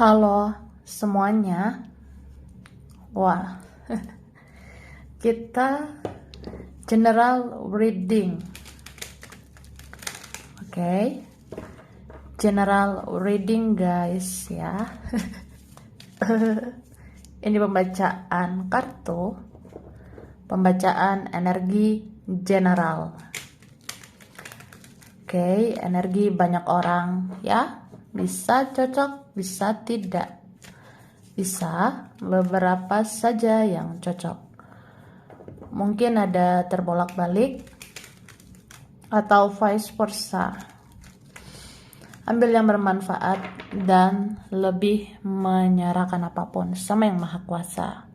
Halo semuanya. Wah, kita general reading. Oke. General reading guys ya. Ini pembacaan kartu, pembacaan energi general. Oke, energi banyak orang ya. Bisa cocok, bisa tidak. Bisa beberapa saja yang cocok. Mungkin ada terbolak-balik atau vice versa. Ambil yang bermanfaat dan lebih menyerahkan apapun sama yang maha kuasa.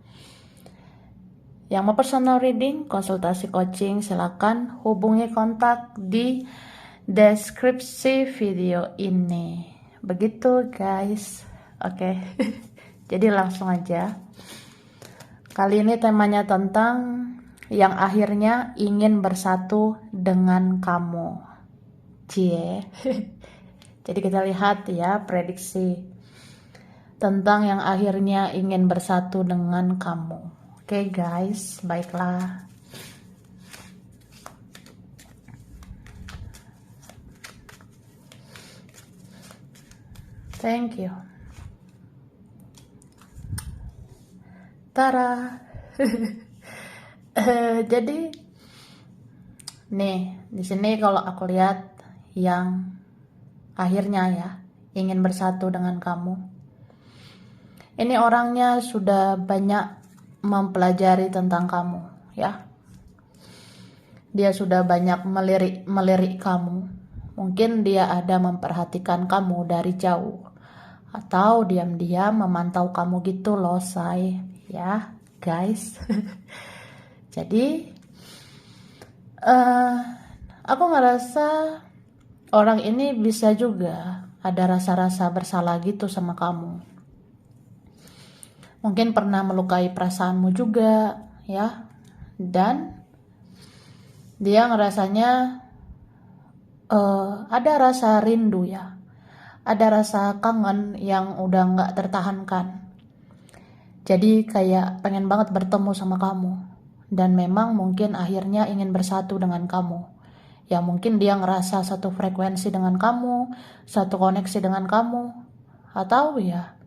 Yang mau personal reading, konsultasi coaching, silakan hubungi kontak di deskripsi video ini. Begitu guys. Oke. Jadi langsung aja. Kali ini temanya tentang yang akhirnya ingin bersatu dengan kamu. Cie. Jadi kita lihat ya prediksi tentang yang akhirnya ingin bersatu dengan kamu. Oke guys, baiklah. Thank you. Tara. Jadi nih, di sini kalau aku lihat yang akhirnya ya ingin bersatu dengan kamu. Ini orangnya sudah banyak mempelajari tentang kamu, ya. Dia sudah banyak melirik kamu. Mungkin dia ada memperhatikan kamu dari jauh. Atau diam-diam memantau kamu gitu loh, say. Ya, guys. Jadi, aku ngerasa orang ini bisa juga ada rasa-rasa bersalah gitu sama kamu. Mungkin pernah melukai perasaanmu juga, ya. Dan dia ngerasanya ada rasa rindu ya. Ada rasa kangen yang udah gak tertahankan. Jadi kayak pengen banget bertemu sama kamu. Dan memang mungkin akhirnya ingin bersatu dengan kamu. Ya mungkin dia ngerasa satu frekuensi dengan kamu, satu koneksi dengan kamu, atau ya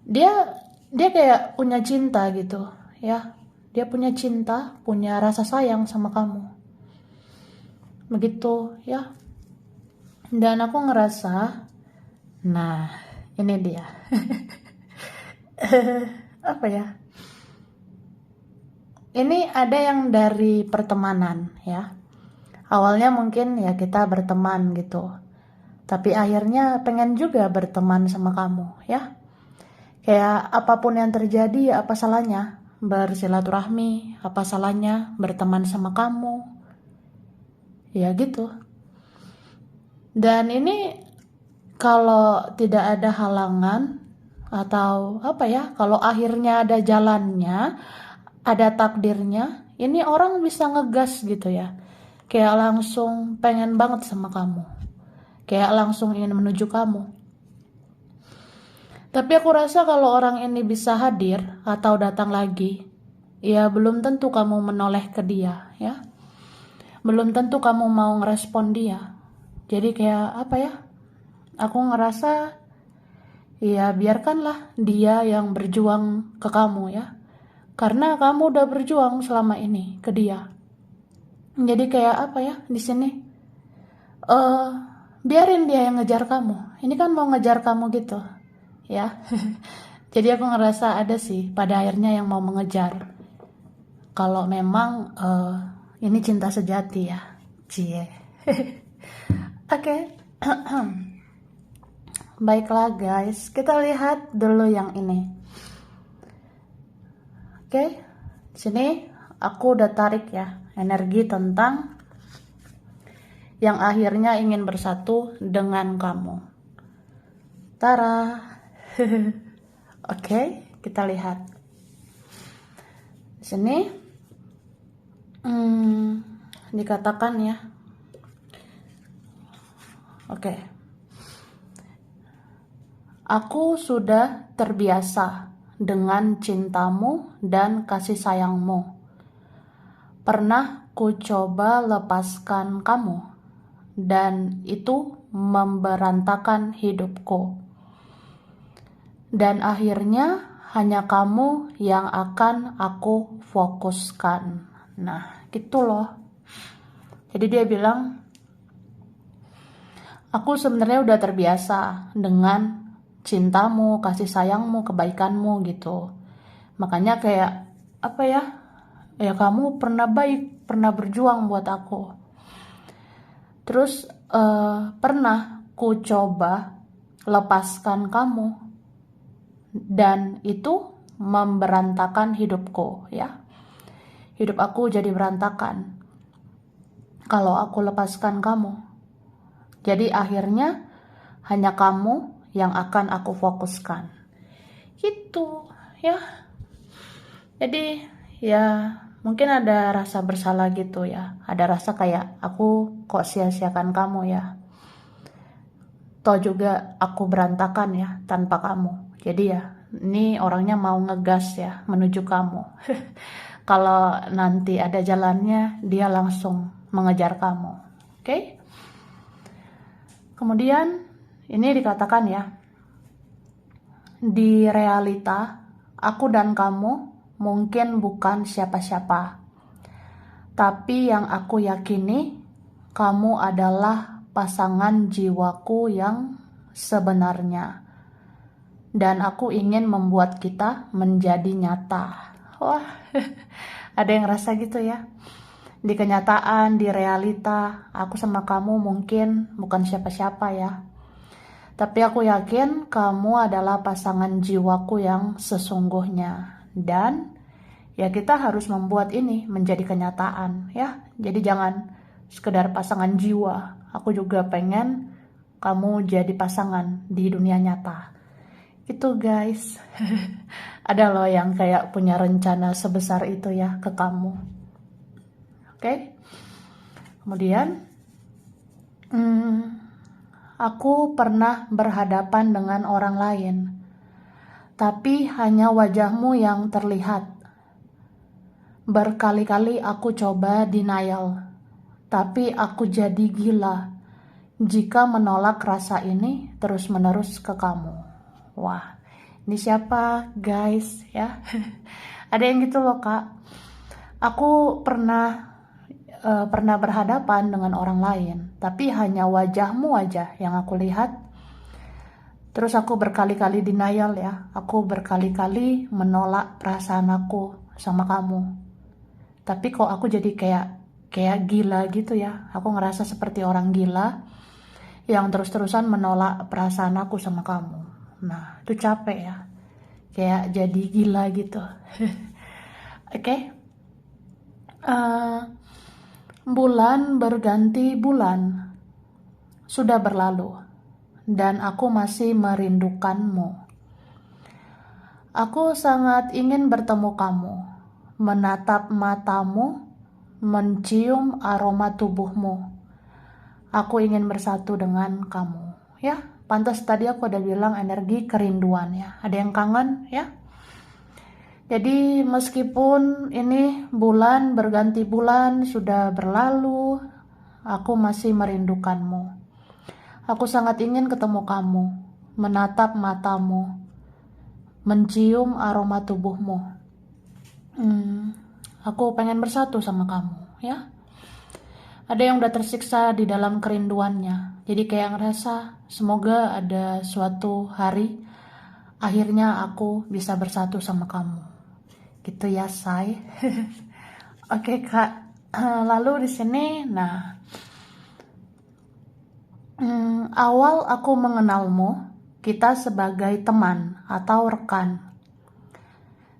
dia kayak punya cinta gitu, ya. Dia punya cinta, punya rasa sayang sama kamu. Begitu, ya. Dan aku ngerasa, nah, ini dia. Apa ya? Ini ada yang dari pertemanan, ya. Awalnya mungkin ya kita berteman gitu. Tapi akhirnya pengen juga berteman sama kamu, ya. Kayak apapun yang terjadi, ya apa salahnya bersilaturahmi, apa salahnya berteman sama kamu. Ya gitu. Dan ini kalau tidak ada halangan atau apa ya, kalau akhirnya ada jalannya, ada takdirnya, ini orang bisa ngegas gitu ya. Kayak langsung pengen banget sama kamu. Kayak langsung ingin menuju kamu. Tapi aku rasa kalau orang ini bisa hadir atau datang lagi, ya belum tentu kamu menoleh ke dia, ya. Belum tentu kamu mau ngerespon dia. Jadi kayak apa ya? Aku ngerasa ya biarkanlah dia yang berjuang ke kamu ya. Karena kamu udah berjuang selama ini ke dia. Jadi kayak apa ya di sini? Biarin dia yang ngejar kamu. Ini kan mau ngejar kamu gitu, ya. Jadi aku ngerasa ada sih pada akhirnya yang mau mengejar. Kalau memang ini cinta sejati ya, cie. Oke. Baiklah guys, kita lihat dulu yang ini. Oke, sini aku udah tarik ya energi tentang yang akhirnya ingin bersatu dengan kamu. Tara. Oke, kita lihat. Di sini dikatakan ya. Oke. Aku sudah terbiasa dengan cintamu dan kasih sayangmu. Pernah ku coba lepaskan kamu, dan itu memberantakan hidupku. Dan akhirnya hanya kamu yang akan aku fokuskan. Nah, gitu loh. Jadi dia bilang, aku sebenarnya udah terbiasa dengan cintamu, kasih sayangmu, kebaikanmu gitu. Makanya kayak, apa ya, ya kamu pernah baik, pernah berjuang buat aku. Terus pernah ku coba lepaskan kamu, dan itu memberantakan hidupku ya. Hidup aku jadi berantakan kalau aku lepaskan kamu. Jadi akhirnya hanya kamu yang akan aku fokuskan. Gitu ya. Jadi ya mungkin ada rasa bersalah gitu ya. Ada rasa kayak aku kok sia-siakan kamu ya. Toh juga aku berantakan ya tanpa kamu. Jadi ya ini orangnya mau ngegas ya menuju kamu. Kalau nanti ada jalannya dia langsung mengejar kamu. Oke? Kemudian ini dikatakan ya, di realita aku dan kamu mungkin bukan siapa-siapa, tapi yang aku yakini kamu adalah pasangan jiwaku yang sebenarnya, dan aku ingin membuat kita menjadi nyata. Wah, ada yang rasa gitu ya. Di kenyataan, di realita, aku sama kamu mungkin bukan siapa-siapa ya. Tapi aku yakin kamu adalah pasangan jiwaku yang sesungguhnya. Dan ya kita harus membuat ini menjadi kenyataan ya. Jadi jangan sekedar pasangan jiwa. Aku juga pengen kamu jadi pasangan di dunia nyata. Itu guys. Ada loh yang kayak punya rencana sebesar itu ya ke kamu. Oke. Kemudian aku pernah berhadapan dengan orang lain, tapi hanya wajahmu yang terlihat. Berkali-kali aku coba denial, tapi aku jadi gila jika menolak rasa ini terus-menerus ke kamu. Wah, ini siapa guys ya? Ada yang gitu loh kak. Aku pernah berhadapan dengan orang lain, tapi hanya wajahmu aja yang aku lihat. Terus aku berkali-kali denial ya, aku berkali-kali menolak perasaan aku sama kamu. Tapi kok aku jadi kayak gila gitu ya. Aku ngerasa seperti orang gila yang terus-terusan menolak perasaan aku sama kamu. Nah, itu capek ya. Kayak jadi gila gitu. Oke. Bulan berganti bulan sudah berlalu, dan aku masih merindukanmu. Aku sangat ingin bertemu kamu, menatap matamu, mencium aroma tubuhmu. Aku ingin bersatu dengan kamu. Ya, pantas tadi aku udah bilang energi kerinduan ya. Ada yang kangen ya? Jadi meskipun ini bulan berganti bulan sudah berlalu, aku masih merindukanmu. Aku sangat ingin ketemu kamu, menatap matamu, mencium aroma tubuhmu. Aku pengen bersatu sama kamu, ya. Ada yang udah tersiksa di dalam kerinduannya. Jadi kayak ngerasa semoga ada suatu hari akhirnya aku bisa bersatu sama kamu. Gitu ya, say. Oke, Kak. Lalu di sini, awal aku mengenalmu, kita sebagai teman atau rekan.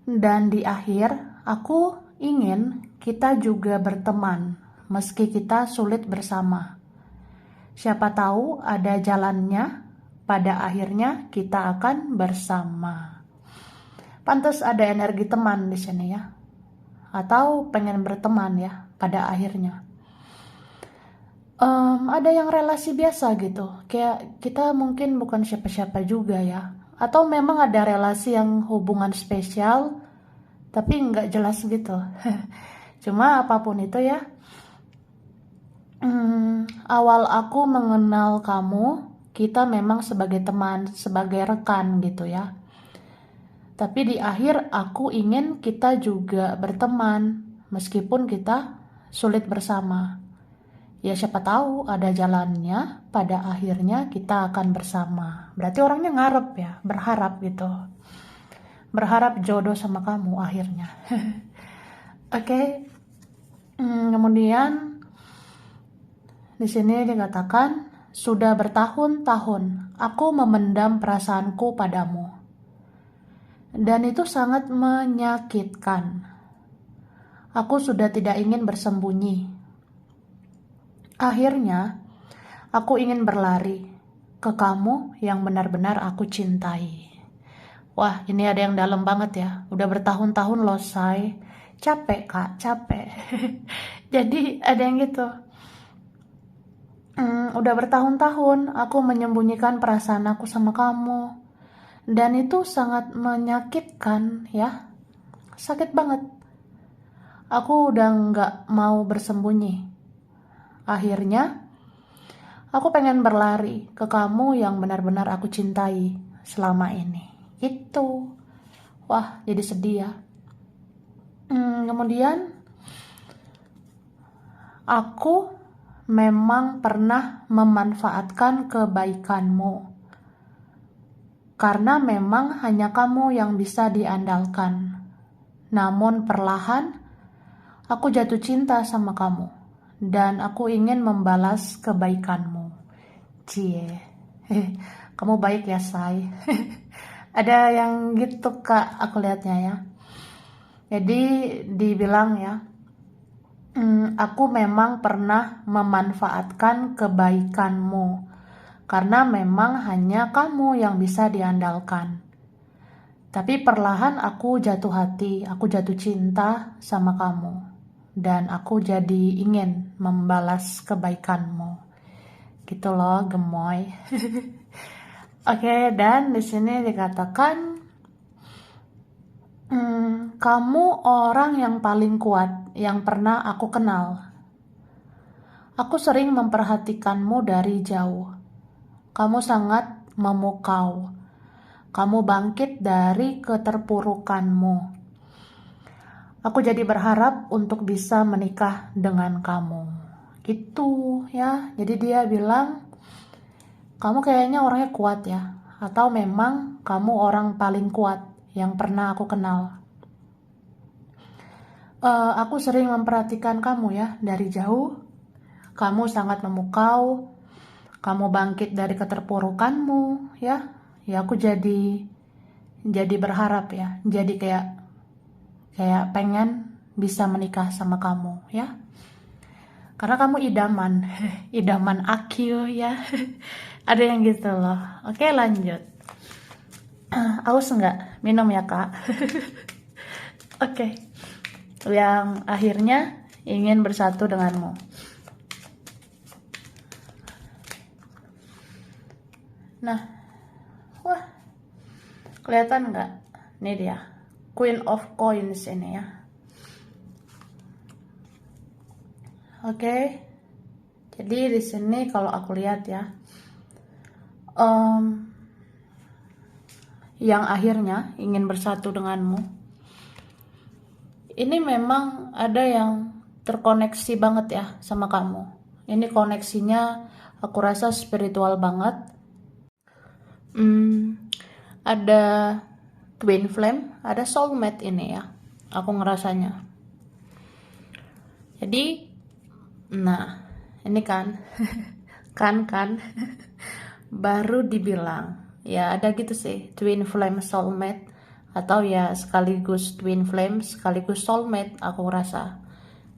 Dan di akhir, aku ingin kita juga berteman, meski kita sulit bersama. Siapa tahu ada jalannya, pada akhirnya kita akan bersama. Pantas ada energi teman di sini ya, atau pengen berteman ya pada akhirnya. Ada yang relasi biasa gitu, kayak kita mungkin bukan siapa-siapa juga ya, Atau memang ada relasi yang hubungan spesial, tapi nggak jelas gitu. Cuma apapun itu ya, awal aku mengenal kamu, kita memang sebagai teman, sebagai rekan gitu ya. Tapi di akhir aku ingin kita juga berteman, meskipun kita sulit bersama. Ya siapa tahu ada jalannya, pada akhirnya kita akan bersama. Berarti orangnya ngarep ya, berharap gitu. Berharap jodoh sama kamu akhirnya. Oke. Kemudian di sini dikatakan, sudah bertahun-tahun aku memendam perasaanku padamu. Dan itu sangat menyakitkan. Aku sudah tidak ingin bersembunyi. Akhirnya, aku ingin berlari ke kamu yang benar-benar aku cintai. Wah, ini ada yang dalam banget ya. Udah bertahun-tahun loh, say. Capek, Kak, capek. Jadi ada yang gitu. Udah bertahun-tahun aku menyembunyikan perasaan aku sama kamu. Dan itu sangat menyakitkan ya. Sakit banget. Aku udah nggak mau bersembunyi. Akhirnya, aku pengen berlari ke kamu yang benar-benar aku cintai selama ini. Gitu. Wah, jadi sedih ya. Kemudian, aku memang pernah memanfaatkan kebaikanmu. Karena memang hanya kamu yang bisa diandalkan. Namun perlahan, aku jatuh cinta sama kamu. Dan aku ingin membalas kebaikanmu. Cie. Kamu baik ya, say. Ada yang gitu, Kak, aku lihatnya ya. Jadi dibilang ya, aku memang pernah memanfaatkan kebaikanmu. Karena memang hanya kamu yang bisa diandalkan. Tapi perlahan aku jatuh hati, aku jatuh cinta sama kamu. Dan aku jadi ingin membalas kebaikanmu. Gitu loh, gemoy. Oke, dan di sini dikatakan, kamu orang yang paling kuat yang pernah aku kenal. Aku sering memperhatikanmu dari jauh. Kamu sangat memukau. Kamu bangkit dari keterpurukanmu. Aku jadi berharap untuk bisa menikah dengan kamu. Gitu ya. Jadi dia bilang, kamu kayaknya orangnya kuat ya. Atau memang kamu orang paling kuat yang pernah aku kenal. Aku sering memperhatikan kamu ya dari jauh. Kamu sangat memukau. Kamu bangkit dari keterpurukanmu ya. Ya aku jadi berharap ya. Jadi kayak pengen bisa menikah sama kamu ya. Karena kamu idaman. Idaman aku ya. Ada yang gitu loh. Oke, lanjut. Aus enggak? Minum ya, Kak. Oke. Yang akhirnya ingin bersatu denganmu. Nah, wah, kelihatan nggak? Ini dia, Queen of Coins ini ya. Oke, jadi di sini kalau aku lihat ya, yang akhirnya ingin bersatu denganmu, ini memang ada yang terkoneksi banget ya sama kamu. Ini koneksinya aku rasa spiritual banget. Ada twin flame, ada soulmate ini ya. Aku ngerasanya. Jadi, nah, ini kan, kan, baru dibilang. Ya ada gitu sih, twin flame soulmate. Atau ya sekaligus twin flame, sekaligus soulmate aku rasa.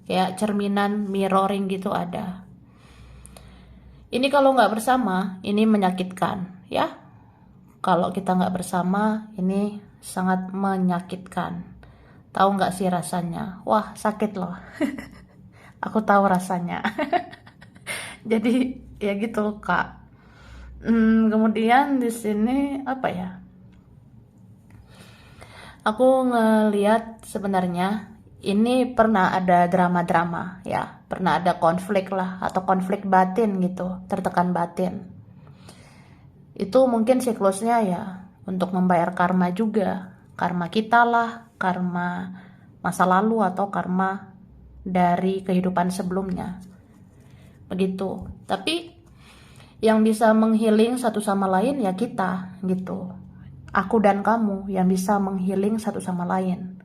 Kayak cerminan, mirroring gitu ada. Ini kalau nggak bersama, ini menyakitkan ya. Kalau kita nggak bersama, ini sangat menyakitkan. Tahu nggak sih rasanya? Wah, sakit loh. Aku tahu rasanya. Jadi ya gitu, Kak. Kemudian di sini apa ya? Aku ngeliat sebenarnya ini pernah ada drama-drama ya, pernah ada konflik lah atau konflik batin gitu, tertekan batin. Itu mungkin siklusnya ya untuk membayar karma juga, karma kita lah, karma masa lalu atau karma dari kehidupan sebelumnya. Begitu. Tapi yang bisa menghealing satu sama lain ya kita gitu. Aku dan kamu yang bisa menghealing satu sama lain.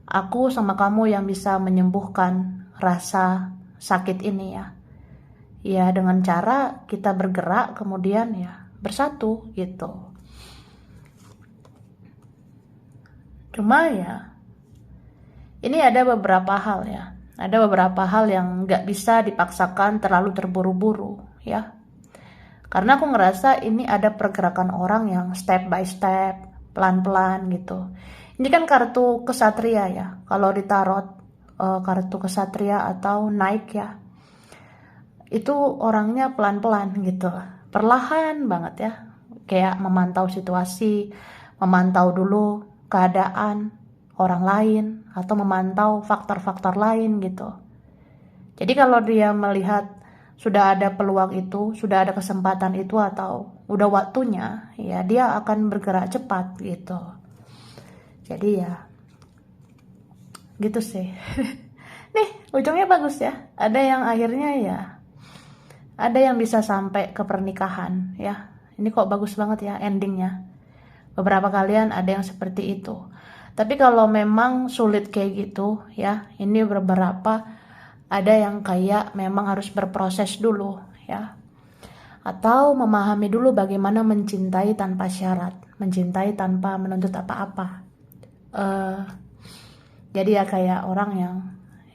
Aku sama kamu yang bisa menyembuhkan rasa sakit ini ya. Ya dengan cara kita bergerak kemudian ya bersatu gitu. Cuma ya ini ada beberapa hal ya. Ada beberapa hal yang nggak bisa dipaksakan terlalu terburu-buru ya. Karena aku ngerasa ini ada pergerakan orang yang step by step, pelan-pelan gitu. Ini kan kartu kesatria ya. Kalau di tarot kartu kesatria atau naik ya. Itu orangnya pelan-pelan gitu. Perlahan banget ya. Kayak memantau situasi, memantau dulu keadaan orang lain atau memantau faktor-faktor lain gitu. Jadi kalau dia melihat sudah ada peluang itu, sudah ada kesempatan itu atau udah waktunya, ya dia akan bergerak cepat gitu. Jadi ya gitu sih. Nih, ujungnya bagus ya. Ada yang akhirnya ya, ada yang bisa sampai ke pernikahan ya. Ini kok bagus banget ya endingnya. Beberapa kalian ada yang seperti itu. Tapi kalau memang sulit kayak gitu ya, ini beberapa ada yang kayak memang harus berproses dulu ya. Atau memahami dulu bagaimana mencintai tanpa syarat, mencintai tanpa menuntut apa-apa. Jadi ya kayak orang yang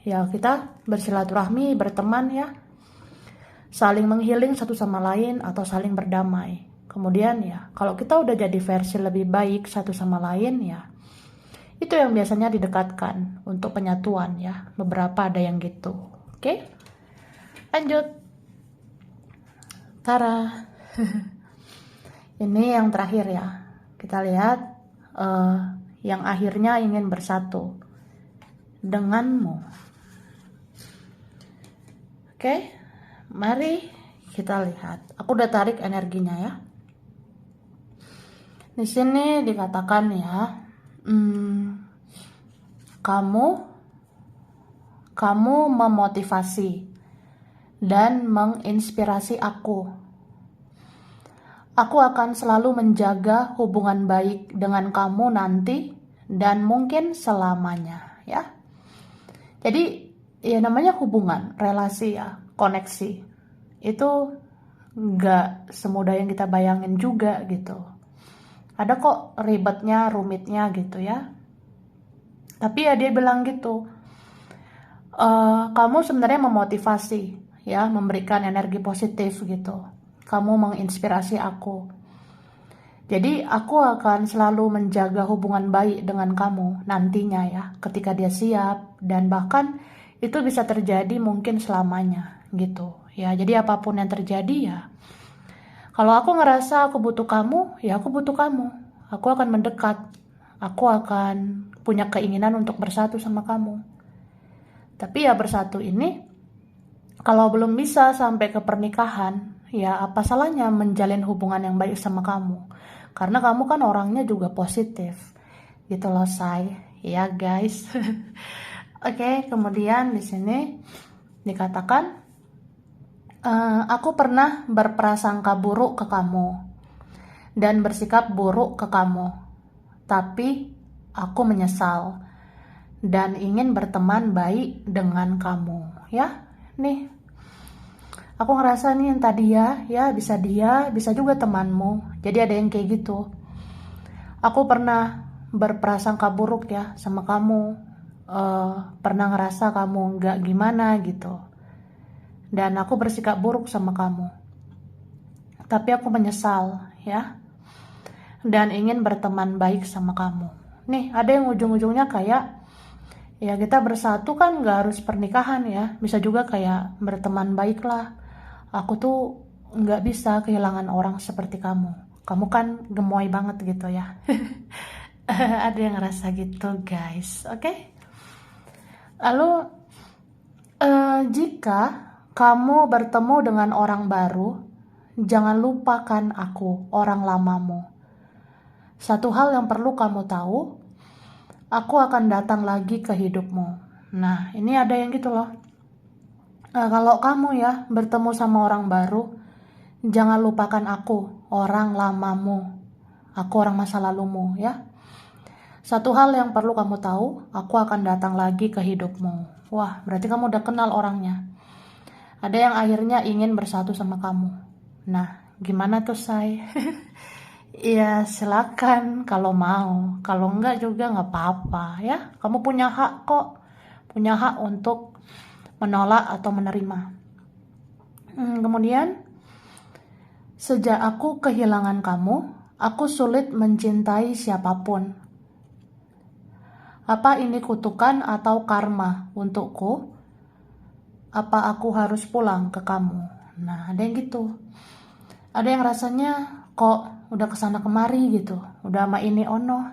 ya kita bersilaturahmi, berteman ya, saling menghealing satu sama lain atau saling berdamai. Kemudian ya kalau kita udah jadi versi lebih baik satu sama lain ya, itu yang biasanya didekatkan untuk penyatuan ya. Beberapa ada yang gitu. Oke, lanjut. Tara. Ini yang terakhir ya. Kita lihat yang akhirnya ingin bersatu denganmu. Oke, mari kita lihat. Aku udah tarik energinya ya. Di sini dikatakan ya, kamu memotivasi dan menginspirasi aku. Aku akan selalu menjaga hubungan baik dengan kamu nanti dan mungkin selamanya ya. Jadi ya namanya hubungan, relasi ya, koneksi. Itu nggak semudah yang kita bayangin juga gitu. Ada kok ribetnya, rumitnya gitu ya. Tapi ya dia bilang gitu, kamu sebenarnya memotivasi ya, memberikan energi positif gitu. Kamu menginspirasi aku. Jadi aku akan selalu menjaga hubungan baik dengan kamu nantinya ya, ketika dia siap, dan bahkan itu bisa terjadi mungkin selamanya gitu ya. Jadi apapun yang terjadi ya, kalau aku ngerasa aku butuh kamu, ya aku butuh kamu. Aku akan mendekat. Aku akan punya keinginan untuk bersatu sama kamu. Tapi ya bersatu ini, kalau belum bisa sampai ke pernikahan, ya apa salahnya menjalin hubungan yang baik sama kamu. Karena kamu kan orangnya juga positif. Gitu loh, say. Ya guys. Oke, kemudian di sini dikatakan, aku pernah berprasangka buruk ke kamu dan bersikap buruk ke kamu. Tapi aku menyesal dan ingin berteman baik dengan kamu. Ya, nih. Aku ngerasa nih yang tadi ya bisa juga temanmu. Jadi ada yang kayak gitu. Aku pernah berprasangka buruk ya sama kamu. Pernah ngerasa kamu nggak gimana gitu. Dan aku bersikap buruk sama kamu. Tapi aku menyesal ya. Dan ingin berteman baik sama kamu. Nih ada yang ujung-ujungnya kayak, ya kita bersatu kan nggak harus pernikahan ya. Bisa juga kayak berteman baik lah. Aku tuh nggak bisa kehilangan orang seperti kamu. Kamu kan gemoy banget gitu ya. Ada yang ngerasa gitu guys, oke? Lalu jika kamu bertemu dengan orang baru, jangan lupakan aku, orang lamamu. Satu hal yang perlu kamu tahu, aku akan datang lagi ke hidupmu. Nah, ini ada yang gitu loh. Kalau kamu ya bertemu sama orang baru, jangan lupakan aku, orang lamamu. Aku orang masa lalumu ya. Satu hal yang perlu kamu tahu, aku akan datang lagi ke hidupmu. Wah, berarti kamu udah kenal orangnya. Ada yang akhirnya ingin bersatu sama kamu. Nah, gimana tuh, Say? Ya, silakan kalau mau. Kalau enggak juga nggak apa-apa ya. Kamu punya hak kok. Punya hak untuk menolak atau menerima. Kemudian, sejak aku kehilangan kamu, aku sulit mencintai siapapun. Apa ini kutukan atau karma untukku? Apa aku harus pulang ke kamu? Nah, ada yang gitu. Ada yang rasanya kok udah kesana kemari gitu, udah sama ini ono.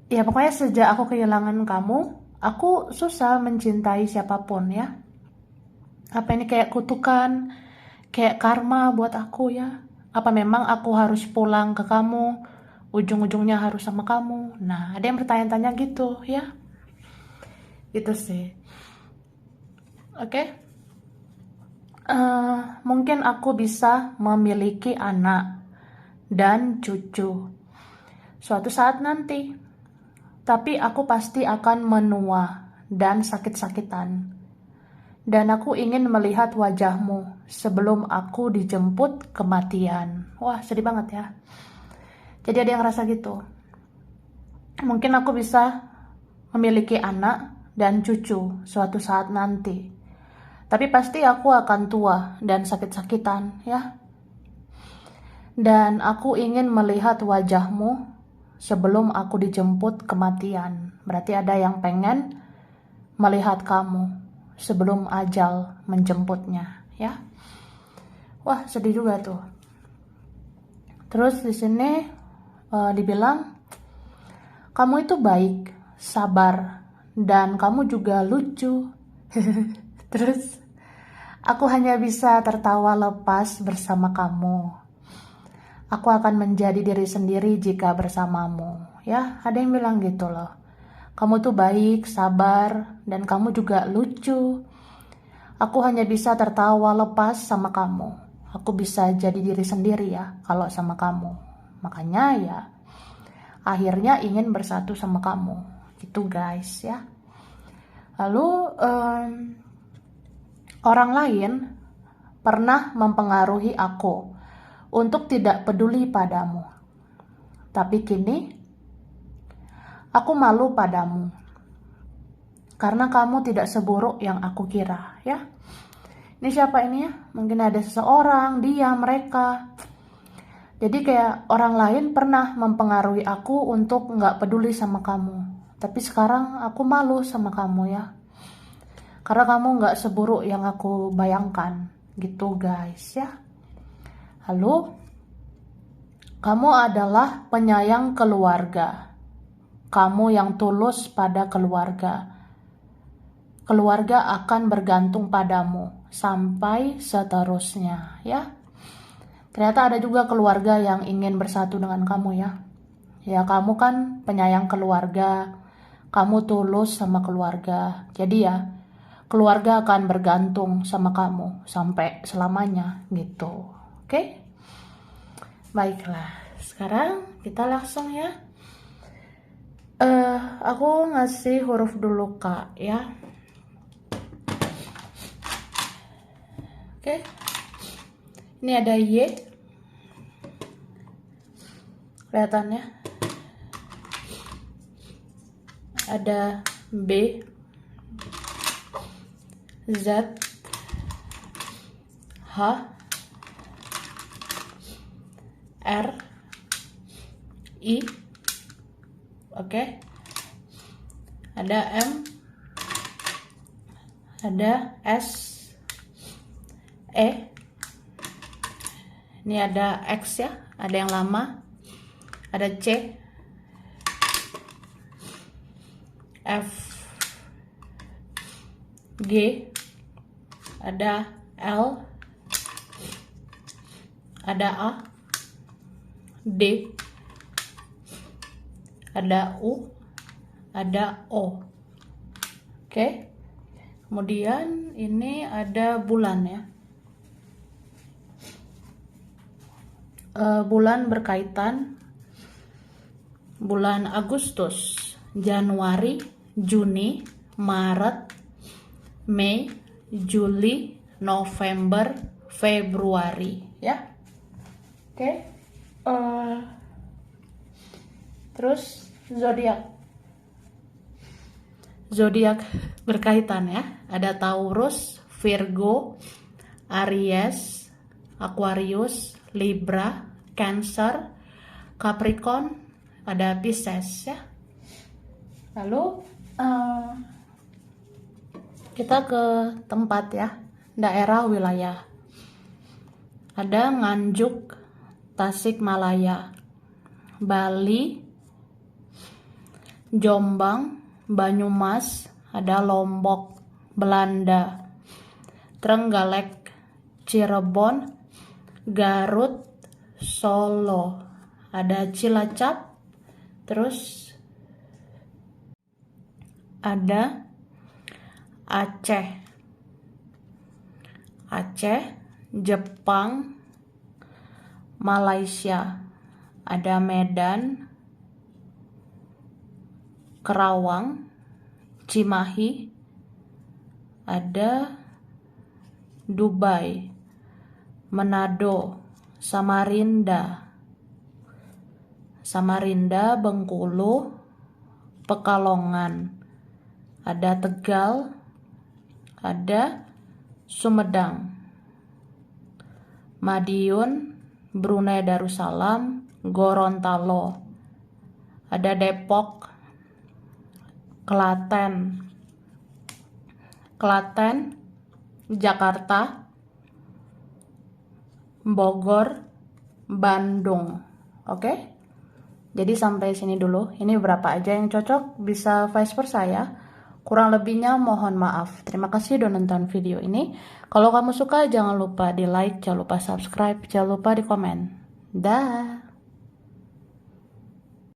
Ya pokoknya sejak aku kehilangan kamu, aku susah mencintai siapapun ya. Apa ini kayak kutukan, kayak karma buat aku ya? Apa memang aku harus pulang ke kamu, ujung-ujungnya harus sama kamu? Nah, ada yang bertanya-tanya gitu ya. Gitu sih. Oke. Mungkin aku bisa memiliki anak dan cucu suatu saat nanti. Tapi aku pasti akan menua dan sakit-sakitan. Dan aku ingin melihat wajahmu sebelum aku dijemput kematian. Wah, sedih banget ya. Jadi ada yang ngerasa gitu. Mungkin aku bisa memiliki anak dan cucu suatu saat nanti. Tapi pasti aku akan tua dan sakit-sakitan ya. Dan aku ingin melihat wajahmu sebelum aku dijemput kematian. Berarti ada yang pengen melihat kamu sebelum ajal menjemputnya, ya. Wah, sedih juga tuh. Terus di sini dibilang kamu itu baik, sabar, dan kamu juga lucu. Terus aku hanya bisa tertawa lepas bersama kamu. Aku akan menjadi diri sendiri jika bersamamu. Ya, ada yang bilang gitu loh. Kamu tuh baik, sabar, dan kamu juga lucu. Aku hanya bisa tertawa lepas sama kamu. Aku bisa jadi diri sendiri ya kalau sama kamu. Makanya ya, akhirnya ingin bersatu sama kamu. Gitu guys ya. Lalu orang lain pernah mempengaruhi aku untuk tidak peduli padamu. Tapi kini, aku malu padamu. Karena kamu tidak seburuk yang aku kira, ya. Ini siapa ini ya? Mungkin ada seseorang, dia, mereka. Jadi kayak orang lain pernah mempengaruhi aku untuk nggak peduli sama kamu. Tapi sekarang aku malu sama kamu ya. Karena kamu nggak seburuk yang aku bayangkan. Gitu guys ya. Lalu, kamu adalah penyayang keluarga. Kamu yang tulus pada keluarga. Keluarga akan bergantung padamu sampai seterusnya, ya. Ternyata ada juga keluarga yang ingin bersatu dengan kamu ya. Ya, kamu kan penyayang keluarga. Kamu tulus sama keluarga. Jadi ya, keluarga akan bergantung sama kamu sampai selamanya gitu. Oke? Baiklah, sekarang kita langsung ya. Aku ngasih huruf dulu Kak ya. Oke. Ini ada Y. Kelihatannya. Ada B. Z. H. R. I. Oke. Ada M. Ada S. E. Ini ada X ya, ada yang lama. Ada C. F, G, ada L, ada A, D, ada U, ada O. Oke. Kemudian ini ada bulan ya. Bulan berkaitan bulan Agustus, Januari, Juni, Maret, Mei, Juli, November, Februari ya. Oke. Terus zodiak berkaitan ya. Ada Taurus, Virgo, Aries, Aquarius, Libra, Cancer, Capricorn, ada Pisces ya. Lalu kita ke tempat ya, daerah wilayah. Ada Nganjuk, Tasikmalaya, Bali, Jombang, Banyumas, ada Lombok, Belanda, Trenggalek, Cirebon, Garut, Solo, ada Cilacap, terus ada Aceh, Jepang, Malaysia, ada Medan, Kerawang, Cimahi, ada Dubai, Manado, Samarinda, Bengkulu, Pekalongan, ada Tegal, ada Sumedang, Madiun, Brunei Darussalam, Gorontalo, ada Depok, Klaten, Jakarta, Bogor, Bandung. Oke? Jadi sampai sini dulu. Ini berapa aja yang cocok, bisa vice versa ya. Kurang lebihnya mohon maaf. Terima kasih udah nonton video ini. Kalau kamu suka jangan lupa di like, jangan lupa subscribe, jangan lupa di komen. Dah.